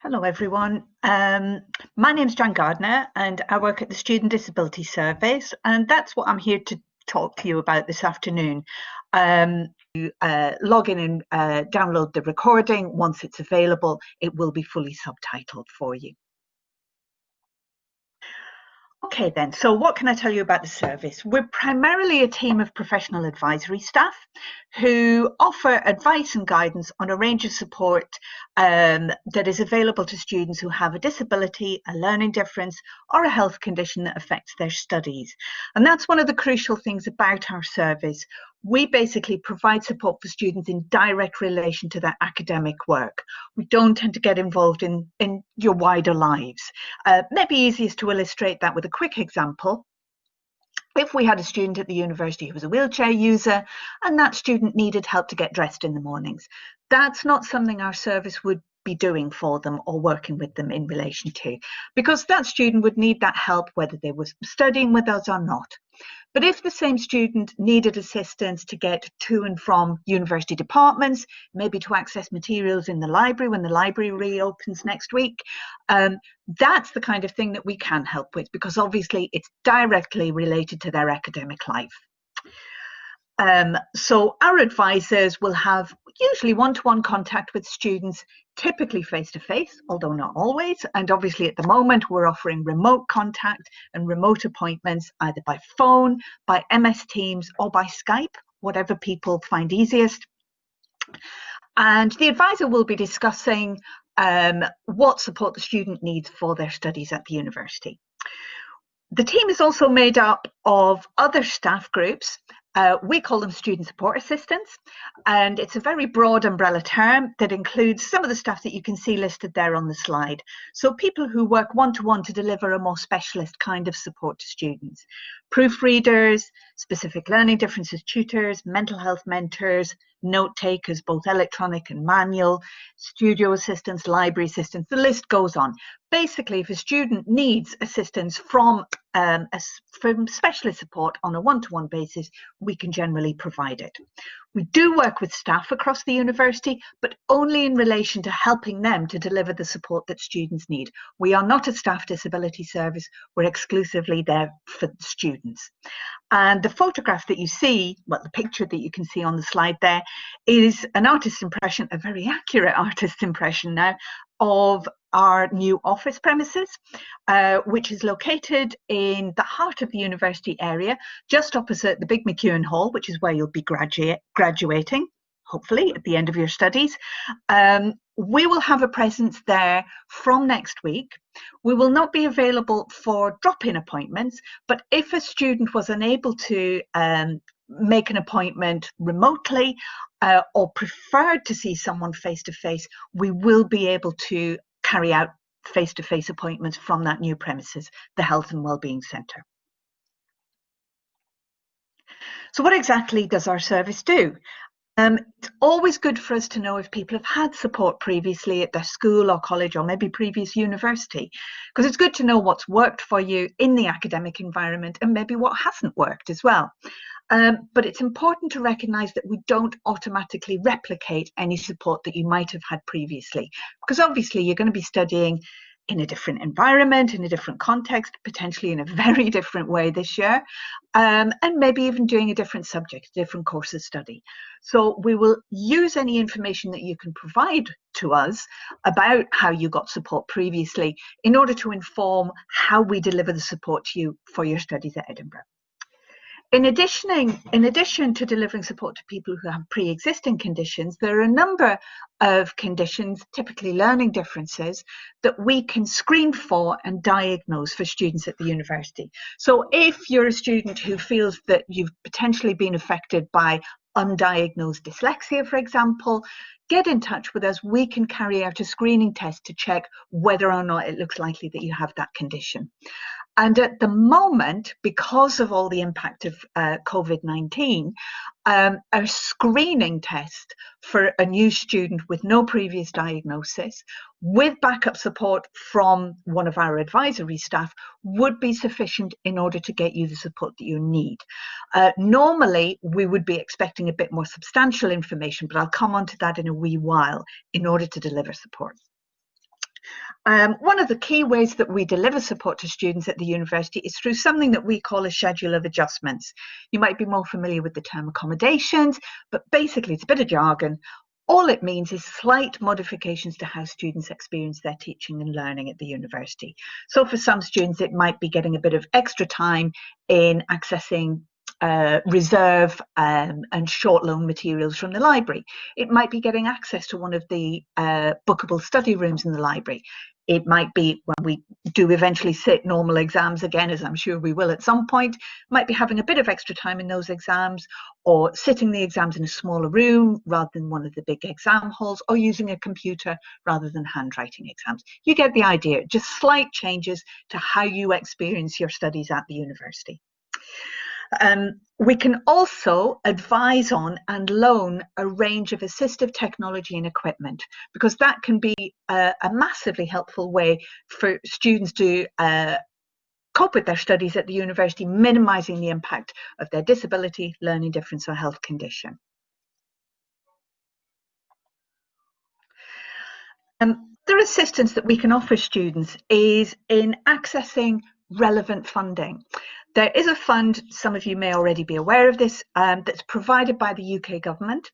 Hello everyone. My name's Jan Gardner and I work at the Student Disability Service, and that's what I'm here to talk to you about this afternoon. Log in and download the recording. Once it's available, it will be fully subtitled for you. Okay then, so what can I tell you about the service? We're primarily a team of professional advisory staff who offer advice and guidance on a range of support that is available to students who have a disability, a learning difference, or a health condition that affects their studies. And that's one of the crucial things about our service. We basically provide support for students in direct relation to their academic work. We don't tend to get involved in your wider lives. Maybe easiest to illustrate that with a quick example. If we had a student at the university who was a wheelchair user and that student needed help to get dressed in the mornings, that's not something our service would be doing for them or working with them in relation to, because that student would need that help whether they were studying with us or not. But if the same student needed assistance to get to and from university departments, maybe to access materials in the library when the library reopens next week, that's the kind of thing that we can help with, because obviously it's directly related to their academic life. So our advisors will have usually one-to-one contact with students, typically face-to-face, although not always. And obviously at the moment we're offering remote contact and remote appointments either by phone, by MS Teams or by Skype, whatever people find easiest. And the advisor will be discussing what support the student needs for their studies at the university. The team is also made up of other staff groups. We call them student support assistants, and it's a very broad umbrella term that includes some of the staff that you can see listed there on the slide. So people who work one-to-one to deliver a more specialist kind of support to students. Proofreaders, specific learning differences tutors, mental health mentors, note takers, both electronic and manual, studio assistants, library assistants, the list goes on. Basically, if a student needs assistance from specialist support on a one-to-one basis, we can generally provide it. We do work with staff across the university, but only in relation to helping them to deliver the support that students need. We are not a staff disability service, we're exclusively there for students. And the photograph that you see, well, the picture that you can see on the slide there, is an artist's impression, a very accurate artist's impression now, of our new office premises, which is located in the heart of the university area, just opposite the big McEwan Hall, which is where you'll be graduating, hopefully, at the end of your studies. We will have a presence there from next week. We will not be available for drop-in appointments, but if a student was unable to make an appointment remotely or preferred to see someone face-to-face, we will be able to carry out face-to-face appointments from that new premises, the Health and Wellbeing Centre. So what exactly does our service do? It's always good for us to know if people have had support previously at their school or college or maybe previous university, because it's good to know what's worked for you in the academic environment and maybe what hasn't worked as well. But it's important to recognise that we don't automatically replicate any support that you might have had previously, because obviously you're going to be studying in a different environment, in a different context, potentially in a very different way this year, and maybe even doing a different subject, a different course of study. So we will use any information that you can provide to us about how you got support previously in order to inform how we deliver the support to you for your studies at Edinburgh. In addition to delivering support to people who have pre-existing conditions, there are a number of conditions, typically learning differences, that we can screen for and diagnose for students at the university. So if you're a student who feels that you've potentially been affected by undiagnosed dyslexia, for example, get in touch with us. We can carry out a screening test to check whether or not it looks likely that you have that condition. And at the moment, because of all the impact of COVID-19, a screening test for a new student with no previous diagnosis, with backup support from one of our advisory staff, would be sufficient in order to get you the support that you need. Normally, we would be expecting a bit more substantial information, but I'll come on to that in a wee while in order to deliver support. One of the key ways that we deliver support to students at the university is through something that we call a schedule of adjustments. You might be more familiar with the term accommodations, but basically it's a bit of jargon. All it means is slight modifications to how students experience their teaching and learning at the university. So for some students, it might be getting a bit of extra time in accessing reserve and short loan materials from the library. It might be getting access to one of the bookable study rooms in the library. It might be when we do eventually sit normal exams again, as I'm sure we will at some point, might be having a bit of extra time in those exams, or sitting the exams in a smaller room rather than one of the big exam halls, or using a computer rather than handwriting exams. You get the idea, just slight changes to how you experience your studies at the university. We can also advise on and loan a range of assistive technology and equipment, because that can be a massively helpful way for students to cope with their studies at the university, minimising the impact of their disability, learning difference or health condition. The assistance that we can offer students is in accessing relevant funding. There is a fund, some of you may already be aware of this, that's provided by the UK government.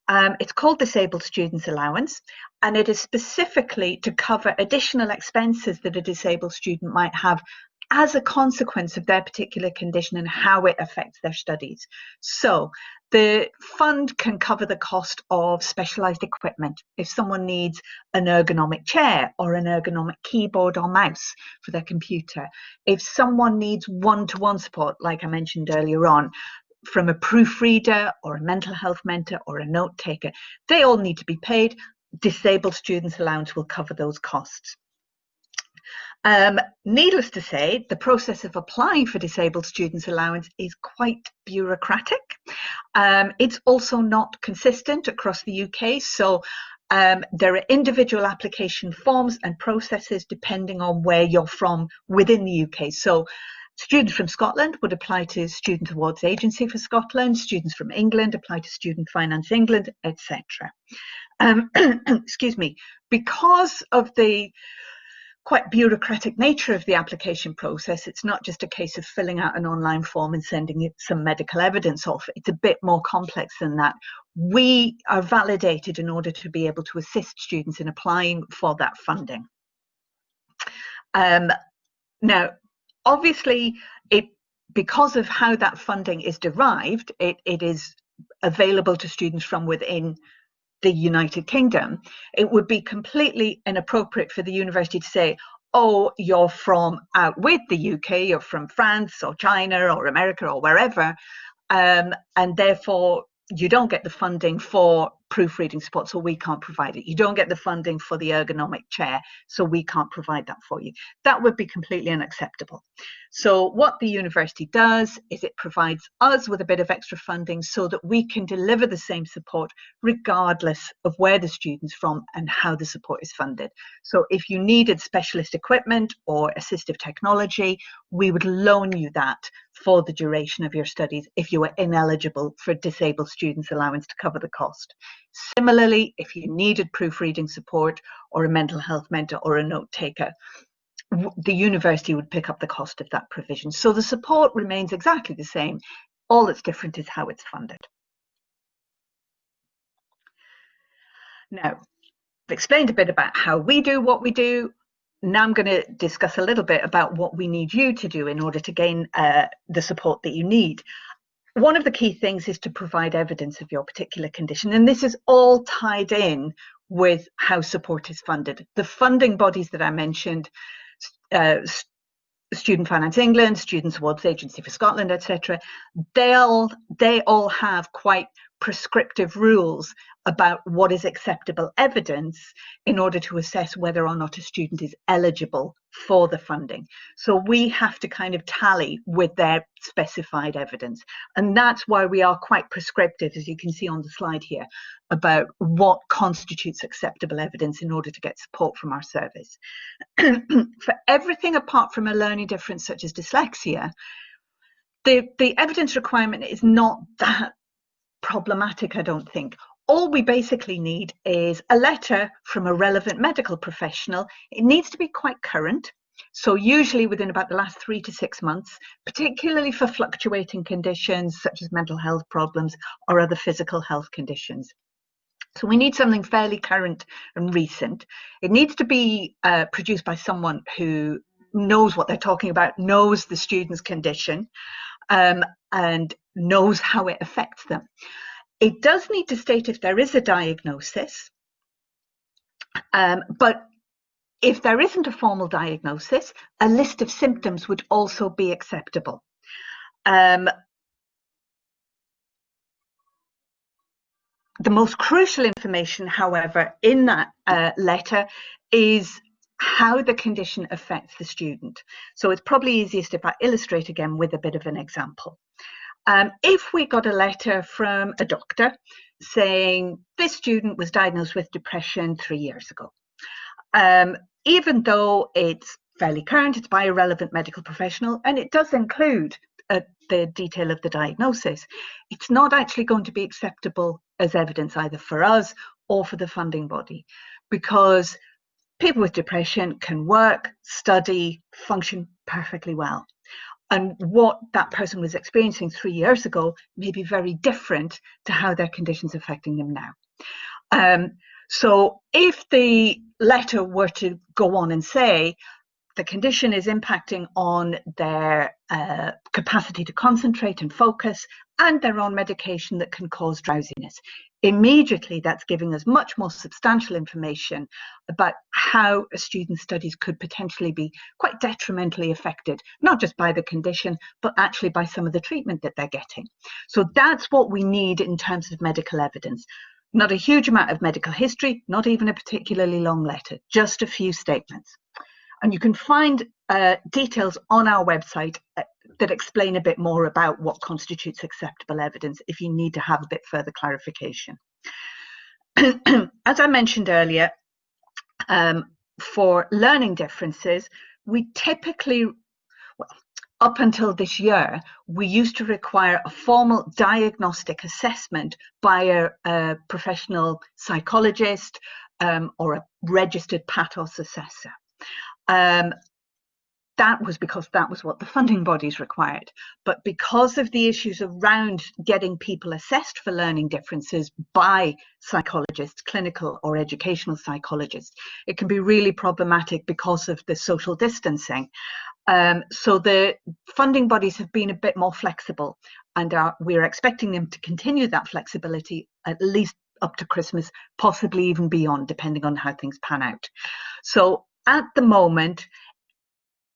It's called Disabled Students Allowance, and it is specifically to cover additional expenses that a disabled student might have as a consequence of their particular condition and how it affects their studies. So the fund can cover the cost of specialised equipment. If someone needs an ergonomic chair or an ergonomic keyboard or mouse for their computer, if someone needs one-to-one support, like I mentioned earlier on, from a proofreader or a mental health mentor or a note taker, they all need to be paid. Disabled Students Allowance will cover those costs. Needless to say, the process of applying for Disabled Students Allowance is quite bureaucratic. It's also not consistent across the UK, so there are individual application forms and processes depending on where you're from within the UK. So students from Scotland would apply to Student Awards Agency for Scotland, students from England apply to Student Finance England, etc. Excuse me. Because of the quite bureaucratic nature of the application process, it's not just a case of filling out an online form and sending it some medical evidence off. It's a bit more complex than that. We are validated in order to be able to assist students in applying for that funding. Now, obviously, because of how that funding is derived, it is available to students from within the United Kingdom. It would be completely inappropriate for the university to say, oh, you're from out with the UK, you're from France or China or America or wherever, and therefore you don't get the funding for proofreading support, so we can't provide it. You don't get the funding for the ergonomic chair, so we can't provide that for you. That would be completely unacceptable. So what the university does is it provides us with a bit of extra funding so that we can deliver the same support regardless of where the student's from and how the support is funded. So if you needed specialist equipment or assistive technology, we would loan you that for the duration of your studies if you were ineligible for Disabled Students Allowance to cover the cost. Similarly, if you needed proofreading support or a mental health mentor or a note taker, the university would pick up the cost of that provision. So the support remains exactly the same. All that's different is how it's funded. Now, I've explained a bit about how we do what we do. Now I'm going to discuss a little bit about what we need you to do in order to gain the support that you need. One of the key things is to provide evidence of your particular condition, and this is all tied in with how support is funded. The funding bodies that I mentioned, Student Finance England, Students Awards Agency for Scotland, etc., they all have quite prescriptive rules about what is acceptable evidence in order to assess whether or not a student is eligible for the funding. So we have to kind of tally with their specified evidence. And that's why we are quite prescriptive, as you can see on the slide here, about what constitutes acceptable evidence in order to get support from our service. For everything apart from a learning difference such as dyslexia, the evidence requirement is not that problematic, I don't think. all we basically need is a letter from a relevant medical professional. It needs to be quite current. So usually within about the last 3 to 6 months, particularly for fluctuating conditions such as mental health problems or other physical health conditions. So we need something fairly current and recent. It needs to be produced by someone who knows what they're talking about, knows the student's condition, and knows how it affects them. It does need to state if there is a diagnosis, but if there isn't a formal diagnosis, a list of symptoms would also be acceptable. The most crucial information, however, in that letter is how the condition affects the student. So it's probably easiest if I illustrate again with a bit of an example. If we got a letter from a doctor saying this student was diagnosed with depression 3 years ago, even though it's fairly current, it's by a relevant medical professional, and it does include the detail of the diagnosis, it's not actually going to be acceptable as evidence either for us or for the funding body, because people with depression can work, study, function perfectly well. And what that person was experiencing 3 years ago may be very different to how their condition's affecting them now. So if the letter were to go on and say the condition is impacting on their capacity to concentrate and focus, and they're on medication that can cause drowsiness, immediately that's giving us much more substantial information about how a student's studies could potentially be quite detrimentally affected, not just by the condition, but actually by some of the treatment that they're getting. So that's what we need in terms of medical evidence. Not a huge amount of medical history, not even a particularly long letter, just a few statements. And you can find details on our website that explain a bit more about what constitutes acceptable evidence if you need to have a bit further clarification. As I mentioned earlier, for learning differences, we typically, well, up until this year, we used to require a formal diagnostic assessment by a professional psychologist or a registered PATOS assessor. That was because that was what the funding bodies required. But because of the issues around getting people assessed for learning differences by psychologists, clinical or educational psychologists, it can be really problematic because of the social distancing. So the funding bodies have been a bit more flexible, and we're expecting them to continue that flexibility at least up to Christmas, possibly even beyond, depending on how things pan out. So at the moment,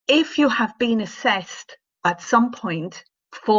if you have been assessed at some point for